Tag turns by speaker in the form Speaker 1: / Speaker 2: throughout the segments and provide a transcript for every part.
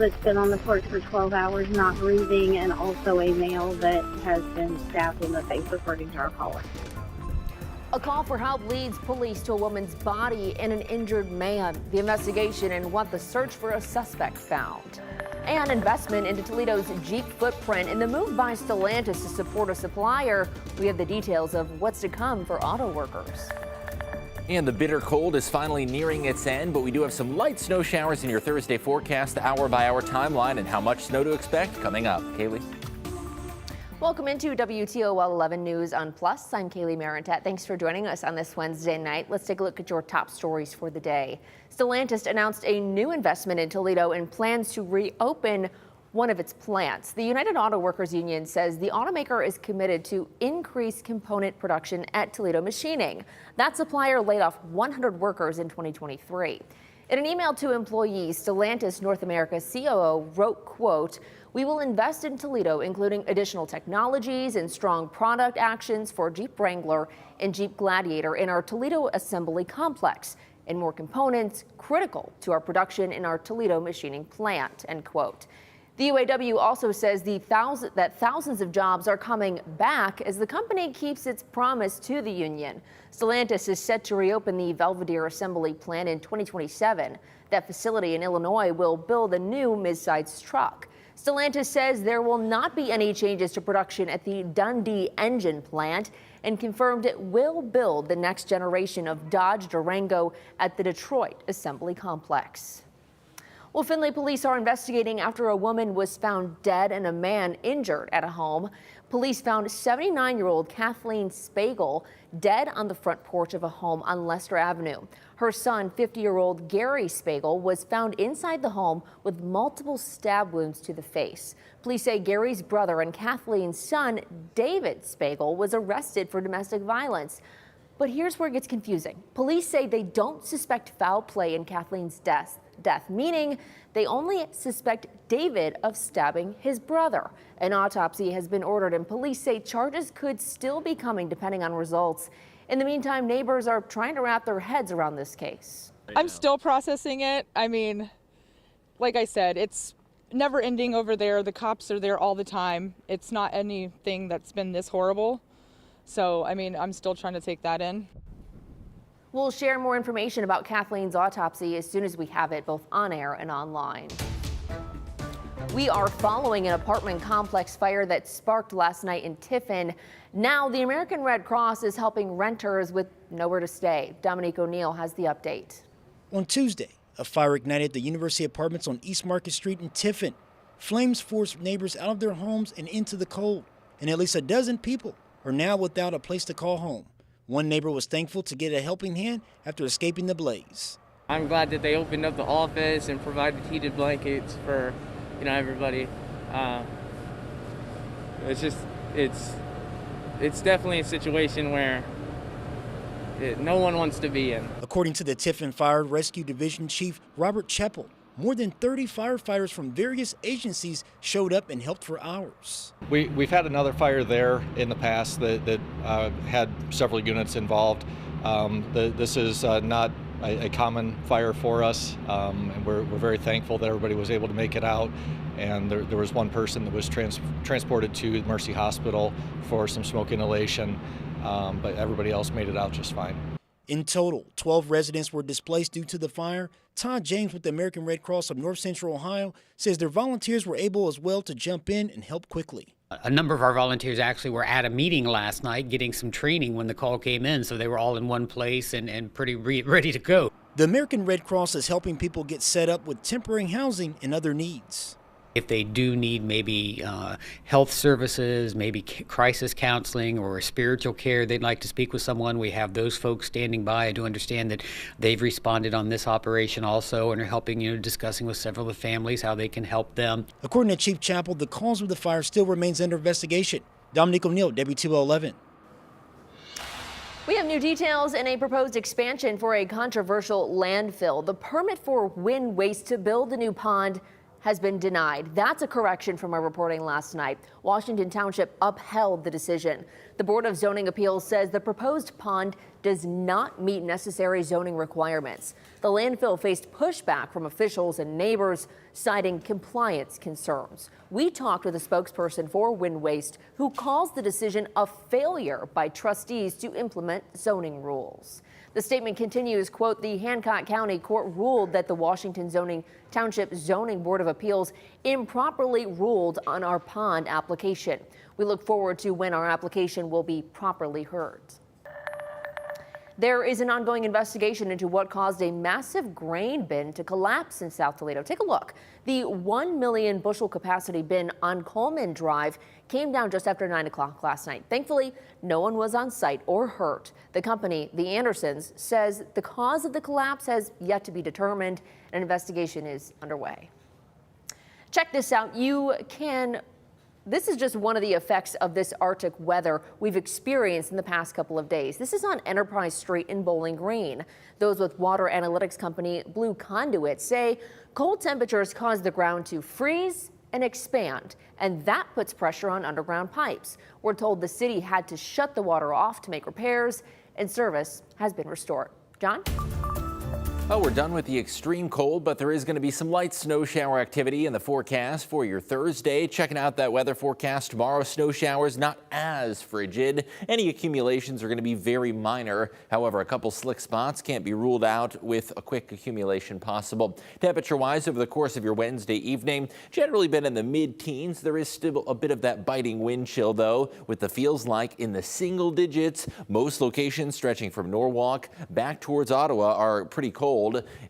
Speaker 1: That's been on the porch for 12 hours, not breathing, and also a male that has been stabbed in the face, according to our caller.
Speaker 2: A call for help leads police to a woman's body and an injured man. The investigation and what the search for a suspect found. And investment into Toledo's Jeep footprint and the move by Stellantis to support a supplier. We have the details of what's to come for auto workers.
Speaker 3: And the bitter cold is finally nearing its end, but we do have some light snow showers in your Thursday forecast, the hour-by-hour timeline, and how much snow to expect coming up. Kaylee?
Speaker 2: Welcome into WTOL 11 News on Plus. I'm Kaylee Marentat. Thanks for joining us on this Wednesday night. Let's take a look at your top stories for the day. Stellantis announced a new investment in Toledo and plans to reopen one of its plants. The United Auto Workers Union says the automaker is committed to increase component production at Toledo Machining. That supplier laid off 100 workers in 2023. In an email to employees, Stellantis North America COO wrote, quote, "We will invest in Toledo, including additional technologies and strong product actions for Jeep Wrangler and Jeep Gladiator in our Toledo assembly complex, and more components critical to our production in our Toledo machining plant," end quote. The UAW also says that thousands of jobs are coming back as the company keeps its promise to the union. Stellantis is set to reopen the Belvidere assembly plant in 2027. That facility in Illinois will build a new midsize truck. Stellantis says there will not be any changes to production at the Dundee engine plant and confirmed it will build the next generation of Dodge Durango at the Detroit assembly complex. Well, Findlay police are investigating after a woman was found dead and a man injured at a home. Police found 79-year-old Kathleen Spagel dead on the front porch of a home on Lester Avenue. Her son, 50-year-old Gary Spagel, was found inside the home with multiple stab wounds to the face. Police say Gary's brother and Kathleen's son, David Spagel, was arrested for domestic violence. But here's where it gets confusing. Police say they don't suspect foul play in Kathleen's death, meaning they only suspect David of stabbing his brother. An autopsy has been ordered and police say charges could still be coming depending on results. In the meantime, neighbors are trying to wrap their heads around this case.
Speaker 4: I'm still processing it. I mean, like I said, it's never ending over there. The cops are there all the time. It's not anything that's been this horrible. So, I mean, I'm still trying to take that in.
Speaker 2: We'll share more information about Kathleen's autopsy as soon as we have it, both on air and online. We are following an apartment complex fire that sparked last night in Tiffin. Now, the American Red Cross is helping renters with nowhere to stay. Dominique O'Neill has the update.
Speaker 5: On Tuesday, a fire ignited the University Apartments on East Market Street in Tiffin. Flames forced neighbors out of their homes and into the cold, and at least a dozen people are now without a place to call home. One neighbor was thankful to get a helping hand after escaping the blaze.
Speaker 6: I'm glad that they opened up the office and provided heated blankets for, everybody. It's definitely a situation where no one wants to be in.
Speaker 5: According to the Tiffin Fire Rescue Division Chief Robert Chappell, more than 30 firefighters from various agencies showed up and helped for hours.
Speaker 7: We've had another fire there in the past that had several units involved. This is not a common fire for us, and we're very thankful that everybody was able to make it out. And there was one person that was transported to Mercy Hospital for some smoke inhalation, but everybody else made it out just fine.
Speaker 5: In total, 12 residents were displaced due to the fire. Todd James with the American Red Cross of North Central Ohio says their volunteers were able as well to jump in and help quickly.
Speaker 8: A number of our volunteers actually were at a meeting last night getting some training when the call came in, so they were all in one place and pretty ready to go.
Speaker 5: The American Red Cross is helping people get set up with temporary housing and other needs.
Speaker 8: If they do need maybe health services, maybe crisis counseling or spiritual care, they'd like to speak with someone, we have those folks standing by. I do understand that they've responded on this operation also and are helping, discussing with several of the families how they can help them.
Speaker 5: According to Chief Chappell, the cause of the fire still remains under investigation. Dominique O'Neill, WTOL 11.
Speaker 2: We have new details in a proposed expansion for a controversial landfill. The permit for Win Waste to build a new pond has been denied. That's a correction from our reporting last night. Washington Township upheld the decision. The Board of Zoning Appeals says the proposed pond does not meet necessary zoning requirements. The landfill faced pushback from officials and neighbors, citing compliance concerns. We talked with a spokesperson for Wind Waste who calls the decision a failure by trustees to implement zoning rules. The statement continues, quote, the Hancock County Court ruled that the Washington Township Zoning Board of Appeals improperly ruled on our pond application. We look forward to when our application will be properly heard. There is an ongoing investigation into what caused a massive grain bin to collapse in South Toledo. Take a look. The 1 million bushel capacity bin on Coleman Drive came down just after 9 o'clock last night. Thankfully, no one was on site or hurt. The company, the Andersons, says the cause of the collapse has yet to be determined. An investigation is underway. Check this out. This is just one of the effects of this Arctic weather we've experienced in the past couple of days. This is on Enterprise Street in Bowling Green. Those with water analytics company Blue Conduit say cold temperatures cause the ground to freeze and expand, and that puts pressure on underground pipes. We're told the city had to shut the water off to make repairs, and service has been restored. John?
Speaker 3: Well, we're done with the extreme cold, but there is going to be some light snow shower activity in the forecast for your Thursday. Checking out that weather forecast tomorrow, snow showers not as frigid. Any accumulations are going to be very minor. However, a couple slick spots can't be ruled out with a quick accumulation possible. Temperature-wise, over the course of your Wednesday evening, generally been in the mid-teens. There is still a bit of that biting wind chill, though, with the feels like in the single digits. Most locations stretching from Norwalk back towards Ottawa are pretty cold,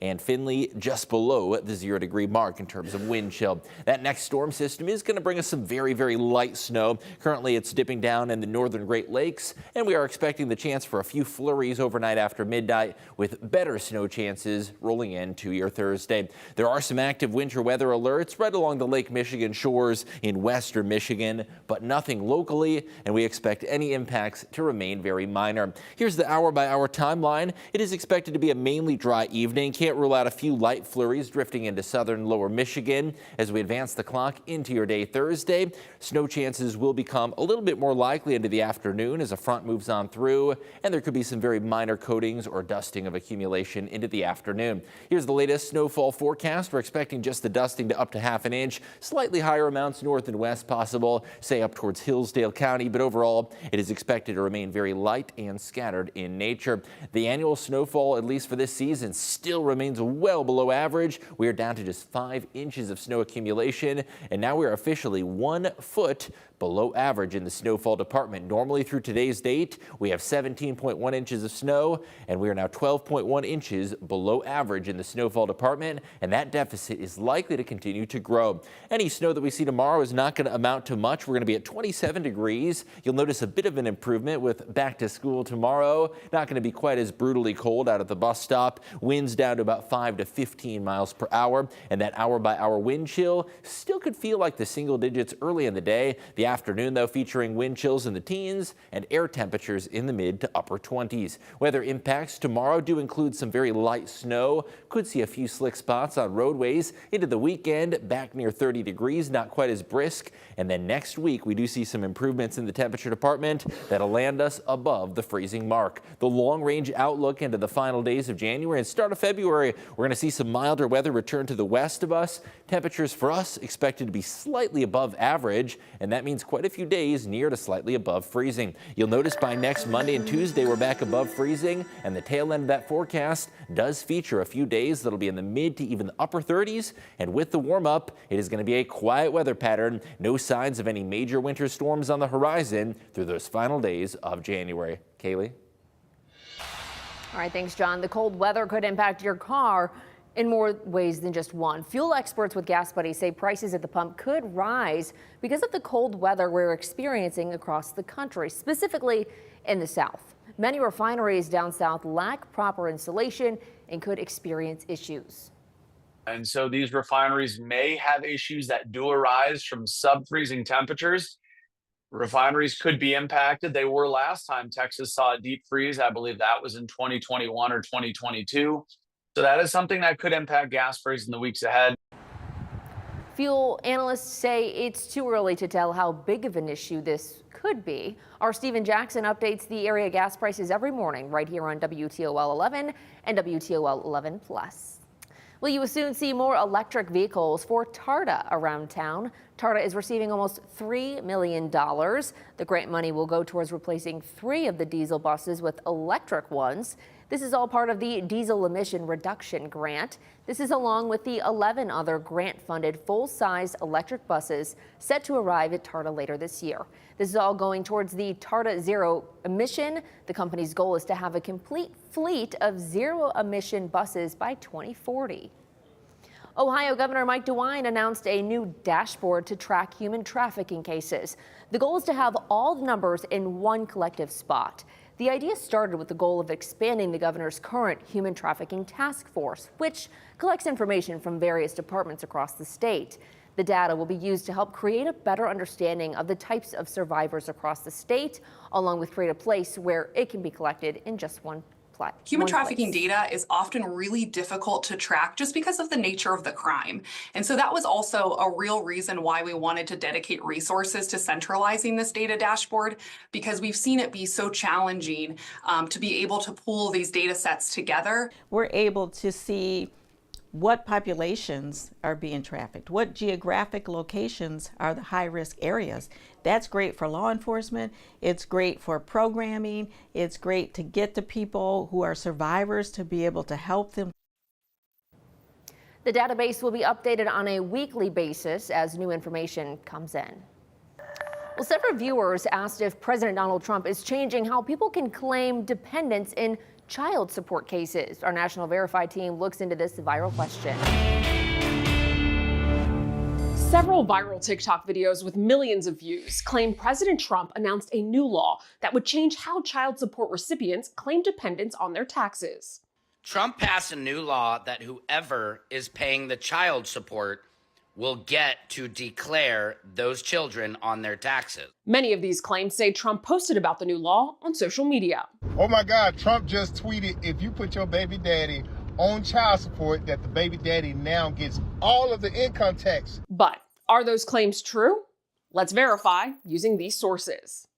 Speaker 3: and Findlay just below the 0-degree mark in terms of wind chill. That next storm system is going to bring us some very, very light snow. Currently, it's dipping down in the northern Great Lakes, and we are expecting the chance for a few flurries overnight after midnight, with better snow chances rolling into your Thursday. There are some active winter weather alerts right along the Lake Michigan shores in western Michigan, but nothing locally, and we expect any impacts to remain very minor. Here's the hour-by-hour timeline. It is expected to be a mainly dry evening. Can't rule out a few light flurries drifting into southern lower Michigan as we advance the clock into your day Thursday. Snow chances will become a little bit more likely into the afternoon as a front moves on through, and there could be some very minor coatings or dusting of accumulation into the afternoon. Here's the latest snowfall forecast. We're expecting just the dusting to up to ½ inch, slightly higher amounts north and west possible, say up towards Hillsdale County, but overall it is expected to remain very light and scattered in nature. The annual snowfall, at least for this season, still remains well below average. We are down to just 5 inches of snow accumulation, and now we are officially 1 foot below average in the snowfall department. Normally through today's date, we have 17.1 inches of snow, and we are now 12.1 inches below average in the snowfall department, and that deficit is likely to continue to grow. Any snow that we see tomorrow is not going to amount to much. We're going to be at 27 degrees. You'll notice a bit of an improvement with back to school tomorrow. Not going to be quite as brutally cold out at the bus stop. Winds down to about 5 to 15 miles per hour, and that hour-by-hour wind chill still could feel like the single digits early in the day. The afternoon, though, featuring wind chills in the teens and air temperatures in the mid to upper 20s. Weather impacts tomorrow do include some very light snow. Could see a few slick spots on roadways into the weekend, back near 30 degrees, not quite as brisk. And then next week, we do see some improvements in the temperature department that'll land us above the freezing mark. The long-range outlook into the final days of January and start of February, we're going to see some milder weather return to the west of us. Temperatures for us expected to be slightly above average, and that means quite a few days near to slightly above freezing. You'll notice by next Monday and Tuesday we're back above freezing, and the tail end of that forecast does feature a few days that'll be in the mid to even the upper 30s, and with the warm up, it is going to be a quiet weather pattern. No signs of any major winter storms on the horizon through those final days of January. Kaylee?
Speaker 2: All right, thanks, John. The cold weather could impact your car in more ways than just one. Fuel experts with Gas Buddy say prices at the pump could rise because of the cold weather we're experiencing across the country, specifically in the south. Many refineries down south lack proper insulation and could experience issues.
Speaker 9: And so these refineries may have issues that do arise from sub-freezing temperatures. Refineries could be impacted. They were last time Texas saw a deep freeze. I believe that was in 2021 or 2022. So that is something that could impact gas prices in the weeks ahead.
Speaker 2: Fuel analysts say it's too early to tell how big of an issue this could be. Our Stephen Jackson updates the area gas prices every morning right here on WTOL 11 and WTOL 11 Plus. Well, you will soon see more electric vehicles for TARTA around town. TARTA is receiving almost $3 million. The grant money will go towards replacing 3 of the diesel buses with electric ones. This is all part of the Diesel Emission Reduction Grant. This is along with the 11 other grant-funded full-size electric buses set to arrive at TARTA later this year. This is all going towards the TARTA Zero Emission. The company's goal is to have a complete fleet of zero-emission buses by 2040. Ohio Governor Mike DeWine announced a new dashboard to track human trafficking cases. The goal is to have all the numbers in one collective spot. The idea started with the goal of expanding the governor's current human trafficking task force, which collects information from various departments across the state. The data will be used to help create a better understanding of the types of survivors across the state, along with create a place where it can be collected in just one place.
Speaker 10: Human trafficking data is often really difficult to track just because of the nature of the crime. And so that was also a real reason why we wanted to dedicate resources to centralizing this data dashboard, because we've seen it be so challenging to be able to pull these data sets together.
Speaker 11: We're able to see what populations are being trafficked, what geographic locations are the high-risk areas. That's great for law enforcement, it's great for programming, it's great to get the people who are survivors to be able to help them.
Speaker 2: The database will be updated on a weekly basis as new information comes in. Well, several viewers asked if President Donald Trump is changing how people can claim dependents in child support cases. Our National Verify team looks into this viral question.
Speaker 12: Several viral TikTok videos with millions of views claim President Trump announced a new law that would change how child support recipients claim dependents on their taxes.
Speaker 13: Trump passed a new law that whoever is paying the child support will get to declare those children on their taxes.
Speaker 12: Many of these claims say Trump posted about the new law on social media.
Speaker 14: Oh my God, Trump just tweeted, if you put your baby daddy on child support, that the baby daddy now gets all of the income tax.
Speaker 12: But are those claims true? Let's verify using these sources.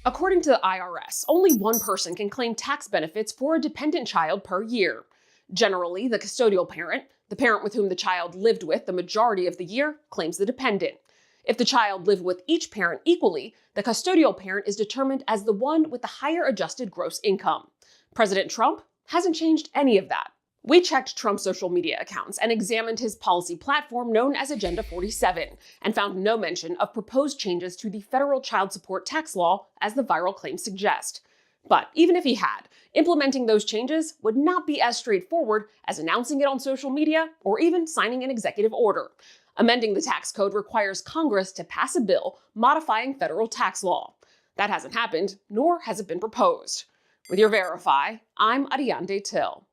Speaker 12: According to the IRS, only one person can claim tax benefits for a dependent child per year. Generally, the custodial parent, the parent with whom the child lived with the majority of the year, claims the dependent. If the child lived with each parent equally, the custodial parent is determined as the one with the higher adjusted gross income. President Trump hasn't changed any of that. We checked Trump's social media accounts and examined his policy platform known as Agenda 47 and found no mention of proposed changes to the federal child support tax law as the viral claims suggest. But even if he had, implementing those changes would not be as straightforward as announcing it on social media or even signing an executive order. Amending the tax code requires Congress to pass a bill modifying federal tax law. That hasn't happened, nor has it been proposed. With your Verify, I'm Ariande Till.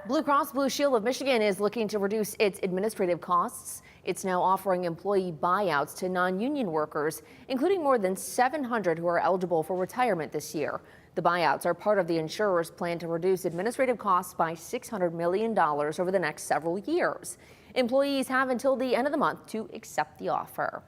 Speaker 2: Blue Cross Blue Shield of Michigan is looking to reduce its administrative costs. It's now offering employee buyouts to non-union workers, including more than 700 who are eligible for retirement this year. The buyouts are part of the insurer's plan to reduce administrative costs by $600 million over the next several years. Employees have until the end of the month to accept the offer.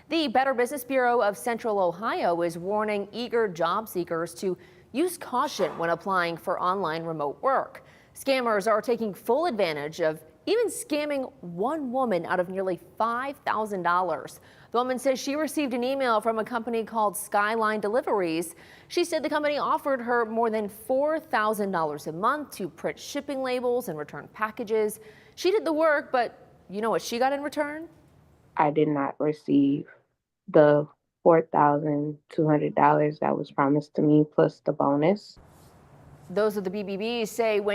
Speaker 2: The Better Business Bureau of Central Ohio is warning eager job seekers to use caution when applying for online remote work. Scammers are taking full advantage of even scamming one woman out of nearly $5,000. The woman says she received an email from a company called Skyline Deliveries. She said the company offered her more than $4,000 a month to print shipping labels and return packages. She did the work, but you know what she got in return?
Speaker 15: I did not receive the $4,200 that was promised to me, plus the bonus.
Speaker 2: Those of the BBBs say when